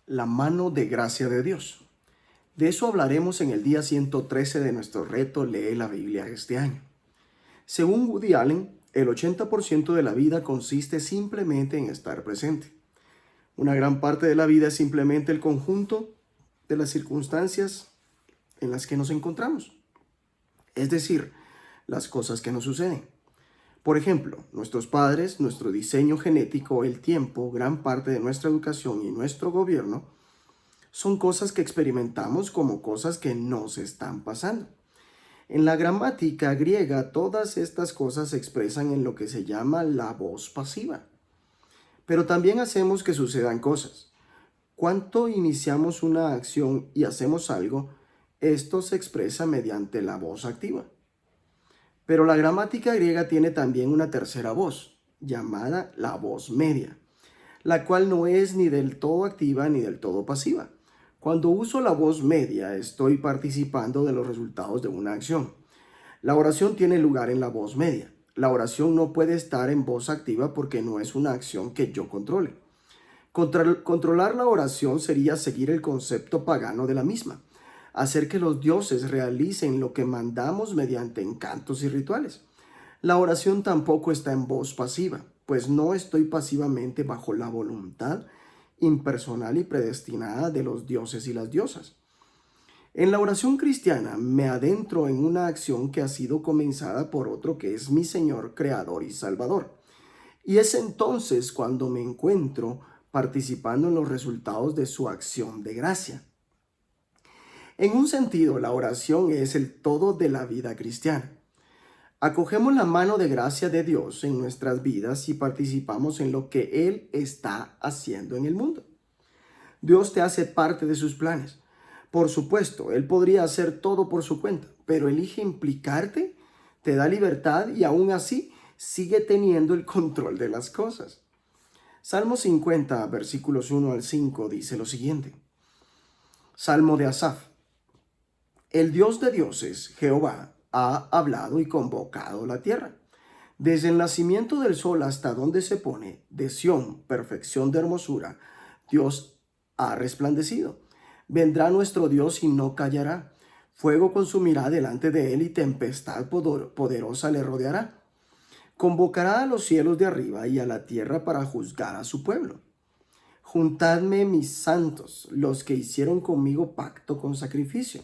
la mano de gracia de Dios. De eso hablaremos en el día 113 de nuestro reto Lee la Biblia este año. Según Woody Allen, el 80% de la vida consiste simplemente en estar presente. Una gran parte de la vida es simplemente el conjunto de las circunstancias en las que nos encontramos. Es decir, las cosas que nos suceden. Por ejemplo, nuestros padres, nuestro diseño genético, el tiempo, gran parte de nuestra educación y nuestro gobierno son cosas que experimentamos como cosas que nos están pasando. En la gramática griega, todas estas cosas se expresan en lo que se llama la voz pasiva. Pero también hacemos que sucedan cosas. Cuando iniciamos una acción y hacemos algo, esto se expresa mediante la voz activa. Pero la gramática griega tiene también una tercera voz, llamada la voz media, la cual no es ni del todo activa ni del todo pasiva. Cuando uso la voz media, estoy participando de los resultados de una acción. La oración tiene lugar en la voz media. La oración no puede estar en voz activa porque no es una acción que yo controle. Controlar la oración sería seguir el concepto pagano de la misma, hacer que los dioses realicen lo que mandamos mediante encantos y rituales. La oración tampoco está en voz pasiva, pues no estoy pasivamente bajo la voluntad impersonal y predestinada de los dioses y las diosas. En la oración cristiana me adentro en una acción que ha sido comenzada por otro que es mi Señor, Creador y Salvador. Y es entonces cuando me encuentro participando en los resultados de su acción de gracia. En un sentido, la oración es el todo de la vida cristiana. Acogemos la mano de gracia de Dios en nuestras vidas y participamos en lo que Él está haciendo en el mundo. Dios te hace parte de sus planes. Por supuesto, Él podría hacer todo por su cuenta, pero elige implicarte, te da libertad y aún así sigue teniendo el control de las cosas. Salmo 50, versículos 1 al 5 dice lo siguiente. Salmo de Asaf. El Dios de dioses, Jehová, ha hablado y convocado la tierra. Desde el nacimiento del sol hasta donde se pone, de Sión, perfección de hermosura, Dios ha resplandecido. Vendrá nuestro Dios y no callará. Fuego consumirá delante de él y tempestad poderosa le rodeará. Convocará a los cielos de arriba y a la tierra para juzgar a su pueblo. Juntadme mis santos, los que hicieron conmigo pacto con sacrificio.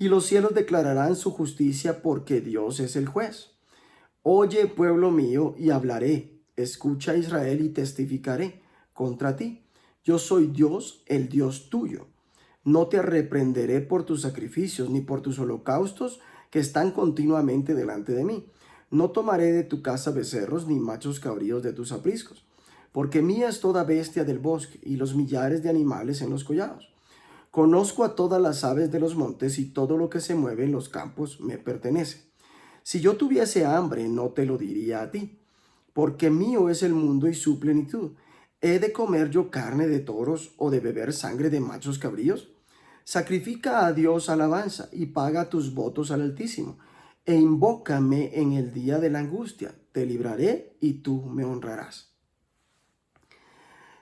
Y los cielos declararán su justicia porque Dios es el juez. Oye, pueblo mío, y hablaré. Escucha, Israel, y testificaré contra ti. Yo soy Dios, el Dios tuyo. No te reprenderé por tus sacrificios, ni por tus holocaustos que están continuamente delante de mí. No tomaré de tu casa becerros, ni machos cabríos de tus apriscos. Porque mía es toda bestia del bosque, y los millares de animales en los collados. Conozco a todas las aves de los montes y todo lo que se mueve en los campos me pertenece. Si yo tuviese hambre, no te lo diría a ti, porque mío es el mundo y su plenitud. ¿He de comer yo carne de toros o de beber sangre de machos cabríos? Sacrifica a Dios alabanza y paga tus votos al Altísimo, e invócame en el día de la angustia. Te libraré y tú me honrarás.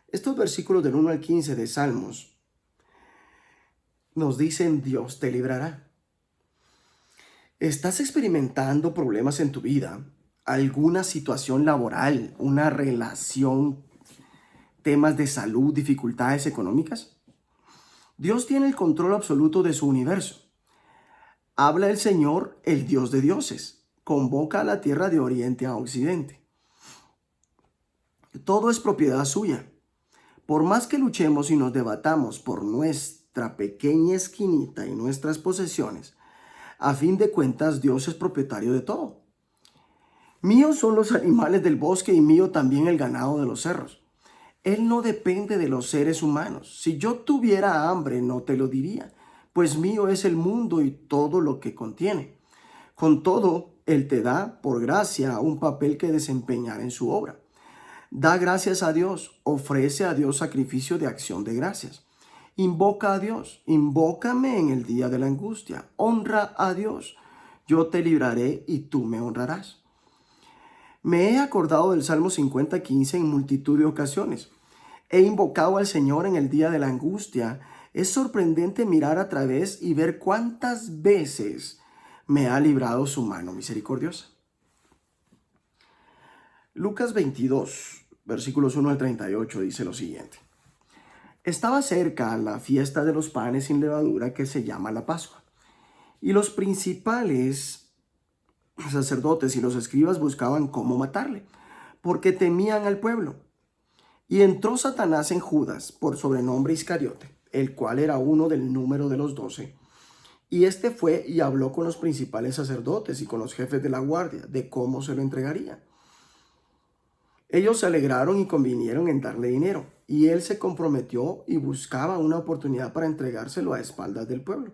Estos versículos del 1 al 15 de Salmos nos dicen Dios te librará. ¿Estás experimentando problemas en tu vida? ¿Alguna situación laboral, una relación, temas de salud, dificultades económicas? Dios tiene el control absoluto de su universo. Habla el Señor, el Dios de dioses. Convoca a la tierra de oriente a occidente. Todo es propiedad suya. Por más que luchemos y nos debatamos por nuestra pequeña esquinita y nuestras posesiones, a fin de cuentas Dios es propietario de todo. Míos son los animales del bosque y mío también el ganado de los cerros. Él no depende de los seres humanos. Si yo tuviera hambre no te lo diría, pues mío es el mundo y todo lo que contiene. Con todo, Él te da, por gracia, un papel que desempeñar en su obra. Da gracias a Dios, ofrece a Dios sacrificio de acción de gracias. Invoca a Dios, invócame en el día de la angustia. Honra a Dios, yo te libraré y tú me honrarás. Me he acordado del Salmo 50:15 en multitud de ocasiones. He invocado al Señor en el día de la angustia. Es sorprendente mirar a través y ver cuántas veces me ha librado su mano misericordiosa. Lucas 22, versículos 1 al 38 dice lo siguiente. Estaba cerca la fiesta de los panes sin levadura que se llama la Pascua, y los principales sacerdotes y los escribas buscaban cómo matarle, porque temían al pueblo. Y entró Satanás en Judas, por sobrenombre Iscariote, el cual era uno del número de los 12. Y este fue y habló con los principales sacerdotes y con los jefes de la guardia de cómo se lo entregaría. Ellos se alegraron y convinieron en darle dinero, y él se comprometió y buscaba una oportunidad para entregárselo a espaldas del pueblo.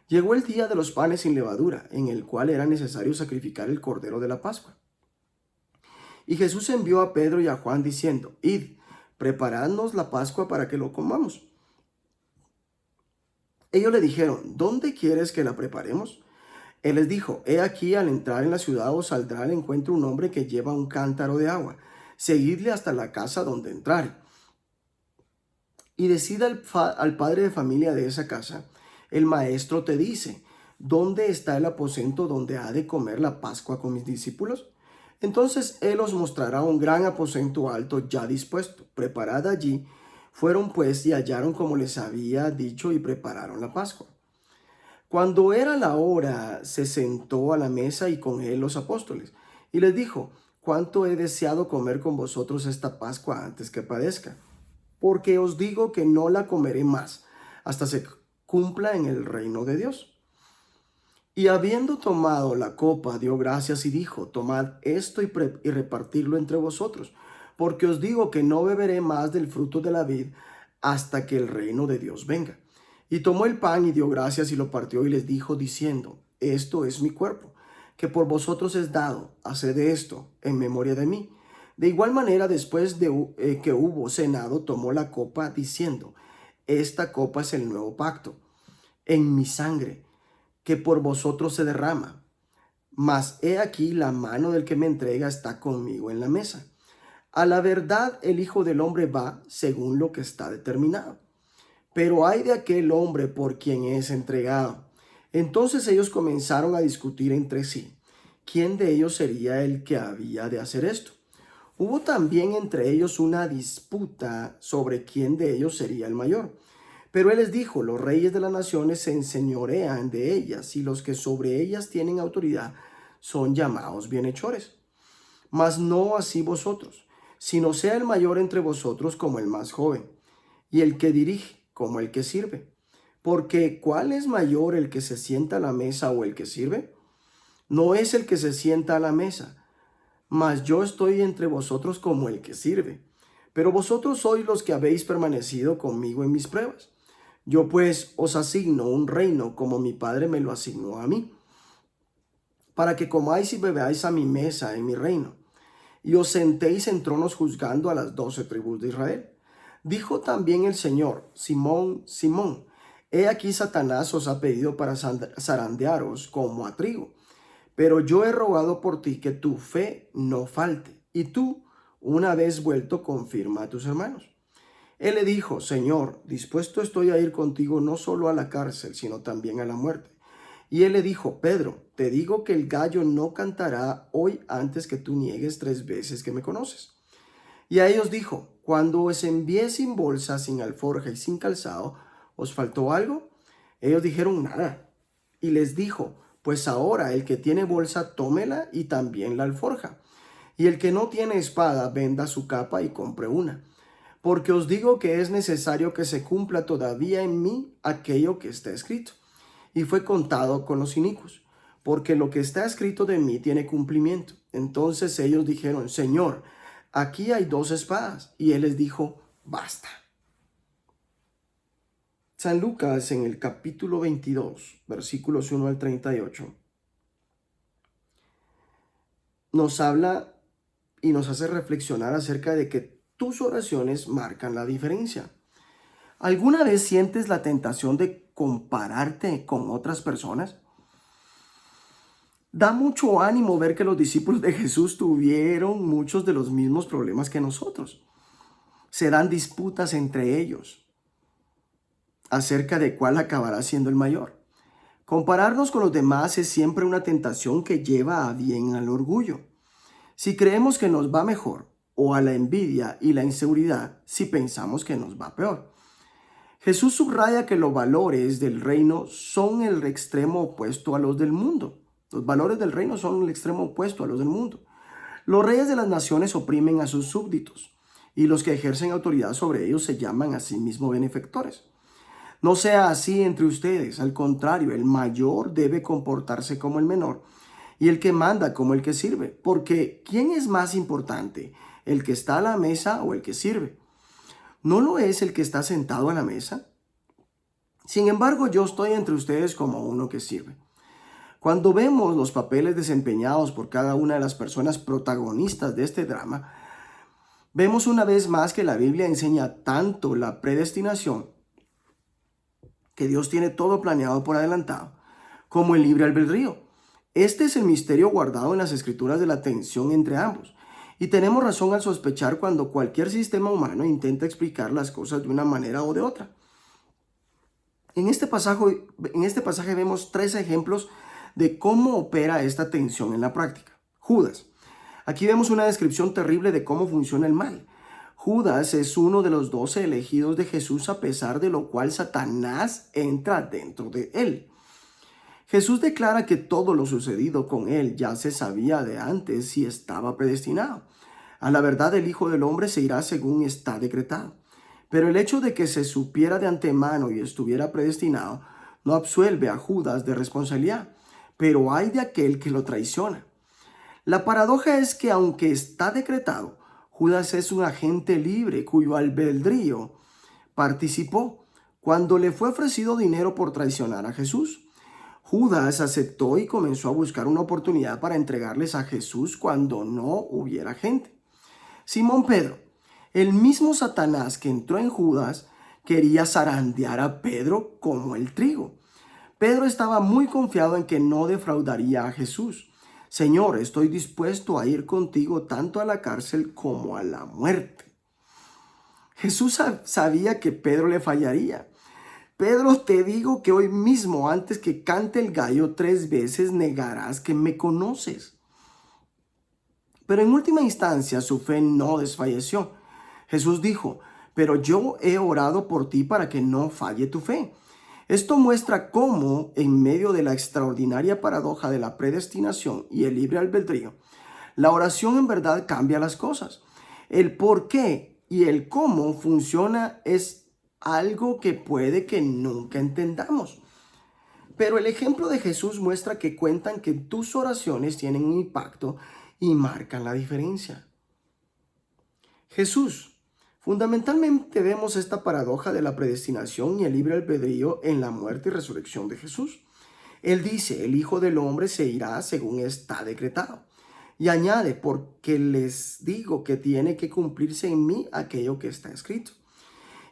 Llegó el día de los panes sin levadura, en el cual era necesario sacrificar el cordero de la Pascua. Y Jesús envió a Pedro y a Juan diciendo, id, preparadnos la Pascua para que lo comamos. Ellos le dijeron, ¿dónde quieres que la preparemos? Él les dijo, he aquí, al entrar en la ciudad os saldrá al encuentro un hombre que lleva un cántaro de agua. Seguidle hasta la casa donde entrare. Y decida al padre de familia de esa casa, el maestro te dice, ¿dónde está el aposento donde ha de comer la Pascua con mis discípulos? Entonces él os mostrará un gran aposento alto ya dispuesto. Preparad allí. Fueron pues y hallaron como les había dicho y prepararon la Pascua. Cuando era la hora, se sentó a la mesa y con él los apóstoles. Y les dijo, cuánto he deseado comer con vosotros esta Pascua antes que padezca. Porque os digo que no la comeré más, hasta se cumpla en el reino de Dios. Y habiendo tomado la copa, dio gracias y dijo, tomad esto y repartirlo entre vosotros, porque os digo que no beberé más del fruto de la vid hasta que el reino de Dios venga. Y tomó el pan y dio gracias y lo partió y les dijo, diciendo, esto es mi cuerpo, que por vosotros es dado, haced esto en memoria de mí. De igual manera, después de que hubo cenado, tomó la copa, diciendo, esta copa es el nuevo pacto, en mi sangre, que por vosotros se derrama. Mas he aquí la mano del que me entrega está conmigo en la mesa. A la verdad el Hijo del Hombre va según lo que está determinado. Pero ay de aquel hombre por quien es entregado. Entonces ellos comenzaron a discutir entre sí, ¿quién de ellos sería el que había de hacer esto? Hubo también entre ellos una disputa sobre quién de ellos sería el mayor. Pero él les dijo, los reyes de las naciones se enseñorean de ellas, y los que sobre ellas tienen autoridad son llamados bienhechores. Mas no así vosotros, sino sea el mayor entre vosotros como el más joven, y el que dirige como el que sirve. Porque ¿cuál es mayor, el que se sienta a la mesa o el que sirve? No es el que se sienta a la mesa, mas yo estoy entre vosotros como el que sirve. Pero vosotros sois los que habéis permanecido conmigo en mis pruebas. Yo pues os asigno un reino como mi Padre me lo asignó a mí, para que comáis y bebáis a mi mesa en mi reino, y os sentéis en tronos juzgando a las 12 tribus de Israel. Dijo también el Señor, Simón, Simón, he aquí Satanás os ha pedido para zarandearos como a trigo, pero yo he rogado por ti que tu fe no falte, y tú, una vez vuelto, confirma a tus hermanos. Él le dijo, Señor, dispuesto estoy a ir contigo no solo a la cárcel, sino también a la muerte. Y él le dijo, Pedro, te digo que el gallo no cantará hoy antes que tú niegues 3 veces que me conoces. Y a ellos dijo, cuando os envié sin bolsa, sin alforja y sin calzado, ¿os faltó algo? Ellos dijeron, nada. Y les dijo, pues ahora el que tiene bolsa, tómela y también la alforja. Y el que no tiene espada, venda su capa y compre una. Porque os digo que es necesario que se cumpla todavía en mí aquello que está escrito. Y fue contado con los inicuos, porque lo que está escrito de mí tiene cumplimiento. Entonces ellos dijeron, Señor, aquí hay 2 espadas. Y él les dijo, basta. San Lucas en el capítulo 22, versículos 1 al 38, nos habla y nos hace reflexionar acerca de que tus oraciones marcan la diferencia. ¿Alguna vez sientes la tentación de compararte con otras personas? Da mucho ánimo ver que los discípulos de Jesús tuvieron muchos de los mismos problemas que nosotros. Se dan disputas entre ellos acerca de cuál acabará siendo el mayor. Compararnos con los demás es siempre una tentación que lleva a bien al orgullo. Si creemos que nos va mejor, o a la envidia y la inseguridad si pensamos que nos va peor. Jesús subraya que los valores del reino son el extremo opuesto a los del mundo. Los valores del reino son el extremo opuesto a los del mundo. Los reyes de las naciones oprimen a sus súbditos, y los que ejercen autoridad sobre ellos se llaman a sí mismos benefactores. No sea así entre ustedes, al contrario, el mayor debe comportarse como el menor, y el que manda como el que sirve, porque ¿quién es más importante, el que está a la mesa o el que sirve? ¿No lo es el que está sentado a la mesa? Sin embargo, yo estoy entre ustedes como uno que sirve. Cuando vemos los papeles desempeñados por cada una de las personas protagonistas de este drama, vemos una vez más que la Biblia enseña tanto la predestinación, que Dios tiene todo planeado por adelantado, como el libre albedrío. Este es el misterio guardado en las escrituras de la tensión entre ambos. Y tenemos razón al sospechar cuando cualquier sistema humano intenta explicar las cosas de una manera o de otra. En este pasaje vemos 3 ejemplos de cómo opera esta tensión en la práctica. Judas. Aquí vemos una descripción terrible de cómo funciona el mal. Judas es uno de los 12 elegidos de Jesús, a pesar de lo cual Satanás entra dentro de él. Jesús declara que todo lo sucedido con él ya se sabía de antes y estaba predestinado. A la verdad, el Hijo del Hombre se irá según está decretado. Pero el hecho de que se supiera de antemano y estuviera predestinado no absuelve a Judas de responsabilidad, pero hay de aquel que lo traiciona. La paradoja es que aunque está decretado, Judas es un agente libre cuyo albedrío participó cuando le fue ofrecido dinero por traicionar a Jesús. Judas aceptó y comenzó a buscar una oportunidad para entregarles a Jesús cuando no hubiera gente. Simón Pedro, el mismo Satanás que entró en Judas, quería zarandear a Pedro como el trigo. Pedro estaba muy confiado en que no defraudaría a Jesús. Señor, estoy dispuesto a ir contigo tanto a la cárcel como a la muerte. Jesús sabía que Pedro le fallaría. Pedro, te digo que hoy mismo, antes que cante el gallo 3 veces, negarás que me conoces. Pero en última instancia su fe no desfalleció. Jesús dijo, pero yo he orado por ti para que no falle tu fe. Esto muestra cómo, en medio de la extraordinaria paradoja de la predestinación y el libre albedrío, la oración en verdad cambia las cosas. El por qué y el cómo funciona es algo que puede que nunca entendamos. Pero el ejemplo de Jesús muestra que cuentan que tus oraciones tienen un impacto y marcan la diferencia. Jesús. Fundamentalmente vemos esta paradoja de la predestinación y el libre albedrío en la muerte y resurrección de Jesús. Él dice, el Hijo del Hombre se irá según está decretado. Y añade, porque les digo que tiene que cumplirse en mí aquello que está escrito.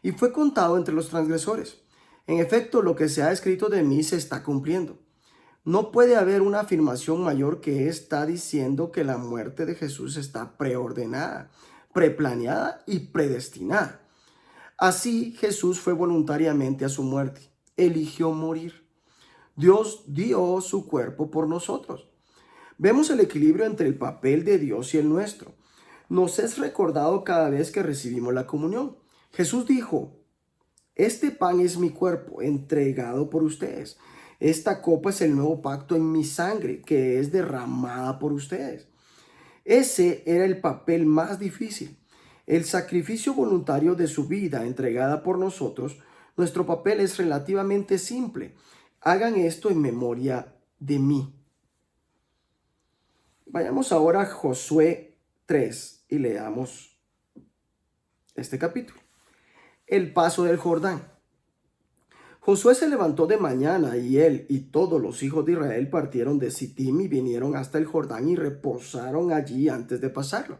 Y fue contado entre los transgresores. En efecto, lo que se ha escrito de mí se está cumpliendo. No puede haber una afirmación mayor que esta diciendo que la muerte de Jesús está preordenada, preplaneada y predestinada. Así Jesús fue voluntariamente a su muerte, eligió morir. Dios dio su cuerpo por nosotros. Vemos el equilibrio entre el papel de Dios y el nuestro. Nos es recordado cada vez que recibimos la comunión. Jesús dijo, este pan es mi cuerpo entregado por ustedes. Esta copa es el nuevo pacto en mi sangre que es derramada por ustedes. Ese era el papel más difícil, el sacrificio voluntario de su vida entregada por nosotros. Nuestro papel es relativamente simple. Hagan esto en memoria de mí. Vayamos ahora a Josué 3 y leamos este capítulo. El paso del Jordán. Josué se levantó de mañana y él y todos los hijos de Israel partieron de Sittim y vinieron hasta el Jordán y reposaron allí antes de pasarlo.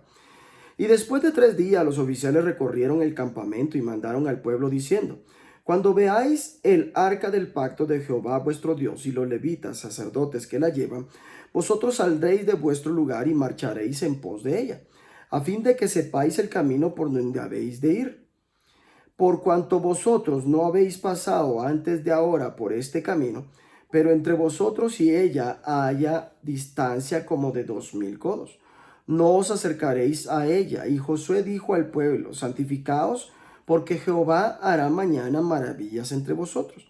Y después de 3 días los oficiales recorrieron el campamento y mandaron al pueblo diciendo, cuando veáis el arca del pacto de Jehová vuestro Dios y los levitas, sacerdotes que la llevan, vosotros saldréis de vuestro lugar y marcharéis en pos de ella. a fin de que sepáis el camino por donde habéis de ir. Por cuanto vosotros no habéis pasado antes de ahora por este camino, pero entre vosotros y ella haya distancia como de 2000 codos. No os acercaréis a ella. Y Josué dijo al pueblo: santificaos, porque Jehová hará mañana maravillas entre vosotros.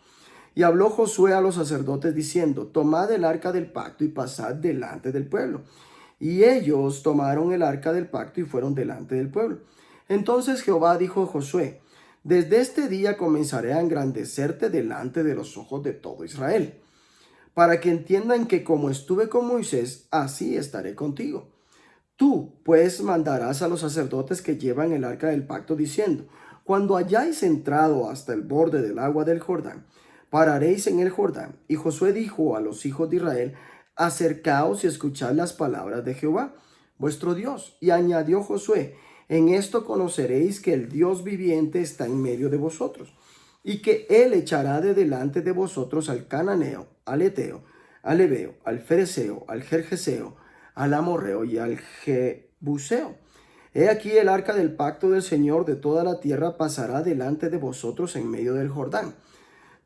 Y habló Josué a los sacerdotes diciendo: tomad el arca del pacto y pasad delante del pueblo. Y ellos tomaron el arca del pacto y fueron delante del pueblo. Entonces Jehová dijo a Josué: desde este día comenzaré a engrandecerte delante de los ojos de todo Israel, para que entiendan que como estuve con Moisés, así estaré contigo. Tú, pues, mandarás a los sacerdotes que llevan el arca del pacto, diciendo: cuando hayáis entrado hasta el borde del agua del Jordán, pararéis en el Jordán. Y Josué dijo a los hijos de Israel: acercaos y escuchad las palabras de Jehová, vuestro Dios. Y añadió Josué: en esto conoceréis que el Dios viviente está en medio de vosotros, y que él echará de delante de vosotros al cananeo, al eteo, al hebeo, al fereceo, al gergeseo, al amorreo y al jebuseo. He aquí el arca del pacto del Señor de toda la tierra pasará delante de vosotros en medio del Jordán.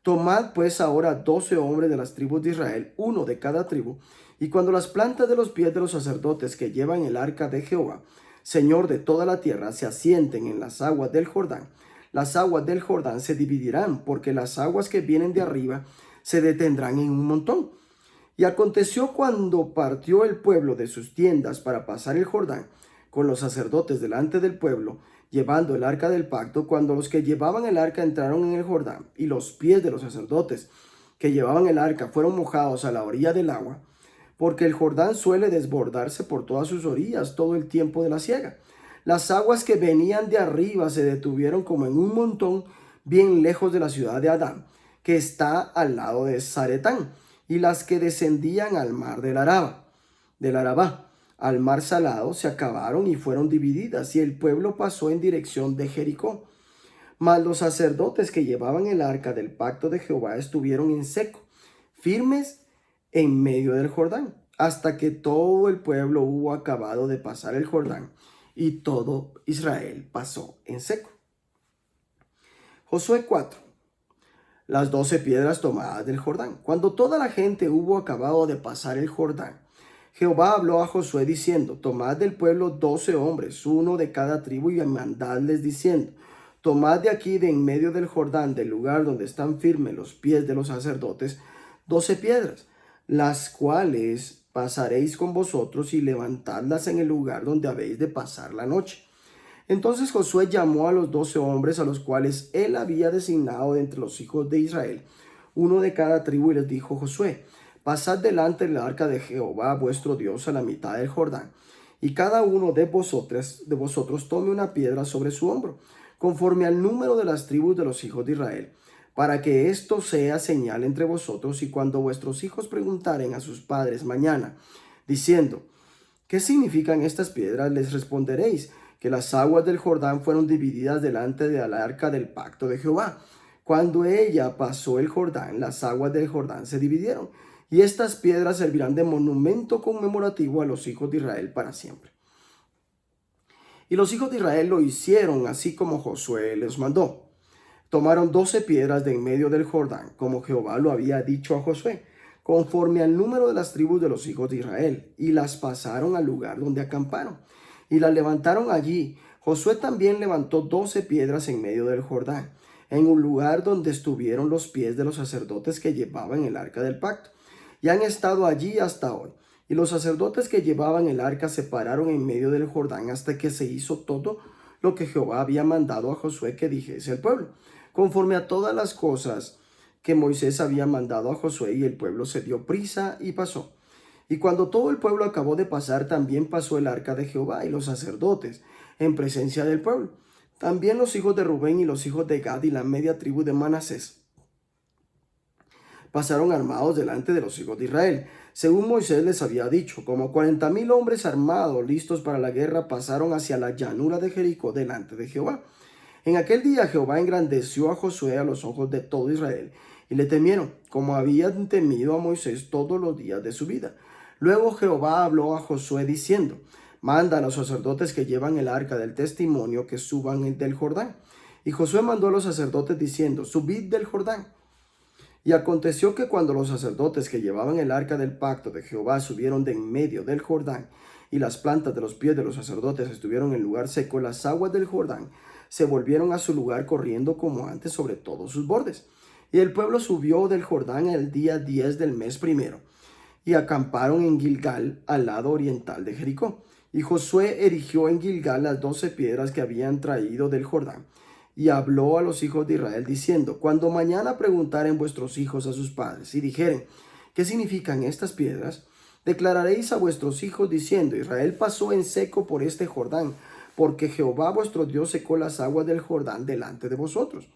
Tomad pues ahora 12 hombres de las tribus de Israel, uno de cada tribu, y cuando las plantas de los pies de los sacerdotes que llevan el arca de Jehová, Señor de toda la tierra, se asienten en las aguas del Jordán, las aguas del Jordán se dividirán, porque las aguas que vienen de arriba se detendrán en un montón. Y aconteció cuando partió el pueblo de sus tiendas para pasar el Jordán, con los sacerdotes delante del pueblo, llevando el arca del pacto, cuando los que llevaban el arca entraron en el Jordán, y los pies de los sacerdotes que llevaban el arca fueron mojados a la orilla del agua, porque el Jordán suele desbordarse por todas sus orillas todo el tiempo de la siega. Las aguas que venían de arriba se detuvieron como en un montón bien lejos de la ciudad de Adán, que está al lado de Zaretán, y las que descendían al mar del Arabá, al mar salado, se acabaron y fueron divididas, y el pueblo pasó en dirección de Jericó. Mas los sacerdotes que llevaban el arca del pacto de Jehová estuvieron en seco, firmes en medio del Jordán, hasta que todo el pueblo hubo acabado de pasar el Jordán, y todo Israel pasó en seco. Josué 4. Las 12 piedras tomadas del Jordán. Cuando toda la gente hubo acabado de pasar el Jordán, Jehová habló a Josué diciendo: tomad del pueblo 12 hombres, uno de cada tribu, y mandadles diciendo: tomad de aquí, de en medio del Jordán, del lugar donde están firmes los pies de los sacerdotes, 12 piedras, las cuales pasaréis con vosotros, y levantadlas en el lugar donde habéis de pasar la noche. Entonces Josué llamó a los 12 hombres a los cuales él había designado de entre los hijos de Israel, uno de cada tribu, y les dijo: Josué, pasad delante del arca de Jehová vuestro Dios a la mitad del Jordán, y cada uno de vosotros tome una piedra sobre su hombro, conforme al número de las tribus de los hijos de Israel, para que esto sea señal entre vosotros, y cuando vuestros hijos preguntaren a sus padres mañana, diciendo: ¿qué significan estas piedras?, les responderéis que las aguas del Jordán fueron divididas delante del arca del pacto de Jehová. Cuando ella pasó el Jordán, las aguas del Jordán se dividieron, y estas piedras servirán de monumento conmemorativo a los hijos de Israel para siempre. Y los hijos de Israel lo hicieron así como Josué les mandó. Tomaron 12 piedras de en medio del Jordán, como Jehová lo había dicho a Josué, conforme al número de las tribus de los hijos de Israel, y las pasaron al lugar donde acamparon, y las levantaron allí. Josué también levantó 12 piedras en medio del Jordán, en un lugar donde estuvieron los pies de los sacerdotes que llevaban el arca del pacto, y han estado allí hasta hoy. Y los sacerdotes que llevaban el arca se pararon en medio del Jordán hasta que se hizo todo lo que Jehová había mandado a Josué que dijese al pueblo, conforme a todas las cosas que Moisés había mandado a Josué, y el pueblo se dio prisa y pasó. Y cuando todo el pueblo acabó de pasar, también pasó el arca de Jehová y los sacerdotes en presencia del pueblo. También los hijos de Rubén y los hijos de Gad y la media tribu de Manasés pasaron armados delante de los hijos de Israel, según Moisés les había dicho. Como 40,000 hombres armados, listos para la guerra, pasaron hacia la llanura de Jericó delante de Jehová. En aquel día Jehová engrandeció a Josué a los ojos de todo Israel, y le temieron, como habían temido a Moisés todos los días de su vida. Luego Jehová habló a Josué diciendo: manda a los sacerdotes que llevan el arca del testimonio que suban del Jordán. Y Josué mandó a los sacerdotes diciendo, subid del Jordán. Y aconteció que cuando los sacerdotes que llevaban el arca del pacto de Jehová subieron de en medio del Jordán, y las plantas de los pies de los sacerdotes estuvieron en lugar seco, las aguas del Jordán se volvieron a su lugar corriendo como antes sobre todos sus bordes. Y el pueblo subió del Jordán el día 10 del mes primero, y acamparon en Gilgal, al lado oriental de Jericó. Y Josué erigió en Gilgal las 12 piedras que habían traído del Jordán, y habló a los hijos de Israel diciendo, cuando mañana preguntaren vuestros hijos a sus padres, y dijeren, ¿qué significan estas piedras? Declararéis a vuestros hijos diciendo, Israel pasó en seco por este Jordán, porque Jehová vuestro Dios secó las aguas del Jordán delante de vosotros,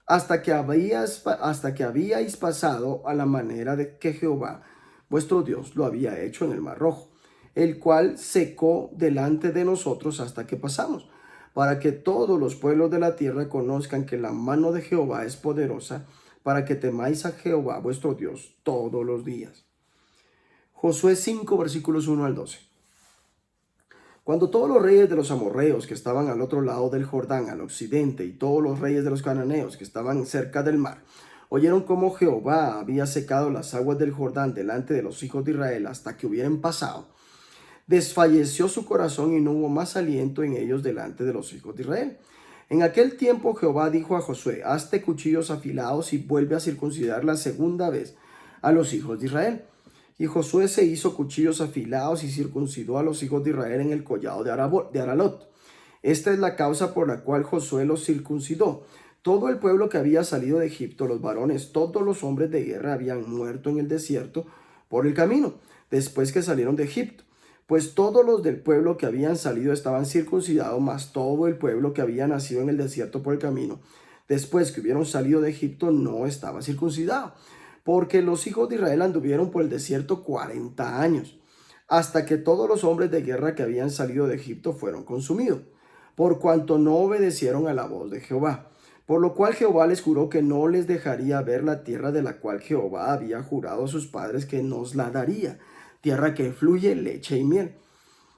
hasta que habíais pasado a la manera de que Jehová vuestro Dios lo había hecho en el Mar Rojo, el cual secó delante de nosotros hasta que pasamos, para que todos los pueblos de la tierra conozcan que la mano de Jehová es poderosa, para que temáis a Jehová vuestro Dios todos los días. Josué 5, versículos 1 al 12. Cuando todos los reyes de los amorreos que estaban al otro lado del Jordán, al occidente, y todos los reyes de los cananeos que estaban cerca del mar, oyeron cómo Jehová había secado las aguas del Jordán delante de los hijos de Israel hasta que hubieran pasado, desfalleció su corazón y no hubo más aliento en ellos delante de los hijos de Israel. En aquel tiempo Jehová dijo a Josué, hazte cuchillos afilados y vuelve a circuncidar la segunda vez a los hijos de Israel. Y Josué se hizo cuchillos afilados y circuncidó a los hijos de Israel en el collado de Aralot. Esta es la causa por la cual Josué los circuncidó. Todo el pueblo que había salido de Egipto, los varones, todos los hombres de guerra habían muerto en el desierto por el camino, después que salieron de Egipto. Pues todos los del pueblo que habían salido estaban circuncidados, mas todo el pueblo que había nacido en el desierto por el camino, después que hubieron salido de Egipto, no estaba circuncidado, porque los hijos de Israel anduvieron por el desierto 40 años, hasta que todos los hombres de guerra que habían salido de Egipto fueron consumidos, por cuanto no obedecieron a la voz de Jehová. Por lo cual Jehová les juró que no les dejaría ver la tierra de la cual Jehová había jurado a sus padres que nos la daría, tierra que fluye leche y miel.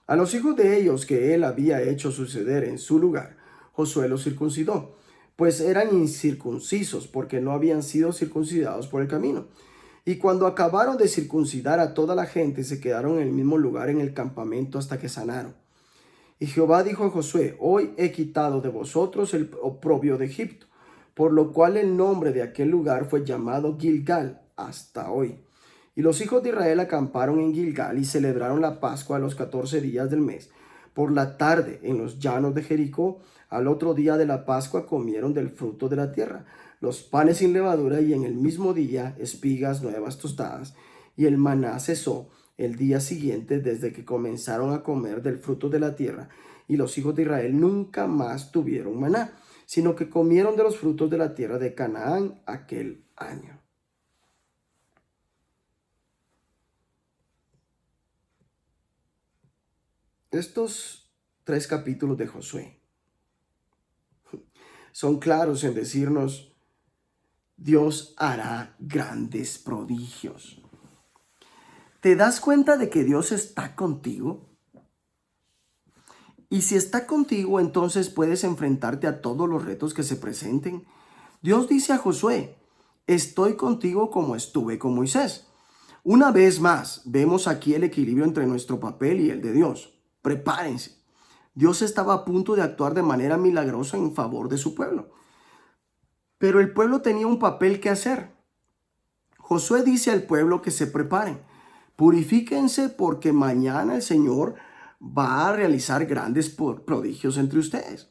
A los hijos de ellos que él había hecho suceder en su lugar, Josué los circuncidó, pues eran incircuncisos porque no habían sido circuncidados por el camino. Y cuando acabaron de circuncidar a toda la gente, se quedaron en el mismo lugar en el campamento hasta que sanaron. Y Jehová dijo a Josué, hoy he quitado de vosotros el oprobio de Egipto, por lo cual el nombre de aquel lugar fue llamado Gilgal hasta hoy. Y los hijos de Israel acamparon en Gilgal y celebraron la Pascua a los 14 días del mes. Por la tarde, en los llanos de Jericó, al otro día de la Pascua comieron del fruto de la tierra, los panes sin levadura, y en el mismo día espigas nuevas tostadas. Y el maná cesó el día siguiente desde que comenzaron a comer del fruto de la tierra. Y los hijos de Israel nunca más tuvieron maná, sino que comieron de los frutos de la tierra de Canaán aquel año. Estos 3 capítulos de Josué son claros en decirnos, Dios hará grandes prodigios. ¿Te das cuenta de que Dios está contigo? Y si está contigo, entonces puedes enfrentarte a todos los retos que se presenten. Dios dice a Josué, estoy contigo como estuve con Moisés. Una vez más, vemos aquí el equilibrio entre nuestro papel y el de Dios. Prepárense. Dios estaba a punto de actuar de manera milagrosa en favor de su pueblo. Pero el pueblo tenía un papel que hacer. Josué dice al pueblo que se preparen. Purifíquense porque mañana el Señor va a realizar grandes prodigios entre ustedes.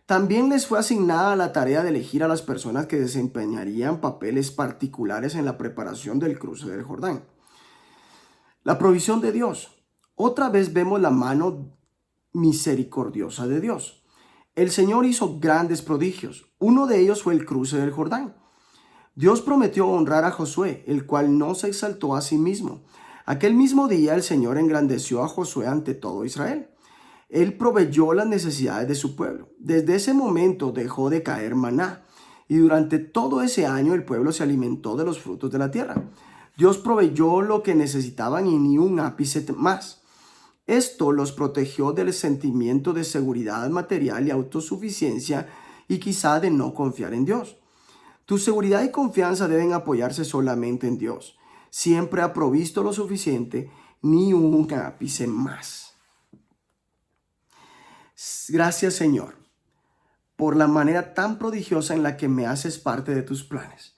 También les fue asignada la tarea de elegir a las personas que desempeñarían papeles particulares en la preparación del cruce del Jordán. La provisión de Dios. Otra vez vemos la mano misericordiosa de Dios. El Señor hizo grandes prodigios. Uno de ellos fue el cruce del Jordán. Dios prometió honrar a Josué, el cual no se exaltó a sí mismo. Aquel mismo día el Señor engrandeció a Josué ante todo Israel. Él proveyó las necesidades de su pueblo. Desde ese momento dejó de caer maná, y durante todo ese año el pueblo se alimentó de los frutos de la tierra. Dios proveyó lo que necesitaban y ni un ápice más. Esto los protegió del sentimiento de seguridad material y autosuficiencia y quizá de no confiar en Dios. Tu seguridad y confianza deben apoyarse solamente en Dios. Siempre ha provisto lo suficiente, ni un ápice más. Gracias, Señor, por la manera tan prodigiosa en la que me haces parte de tus planes.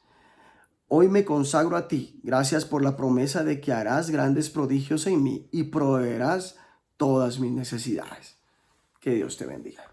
Hoy me consagro a ti. Gracias por la promesa de que harás grandes prodigios en mí y proveerás todas mis necesidades. Que Dios te bendiga.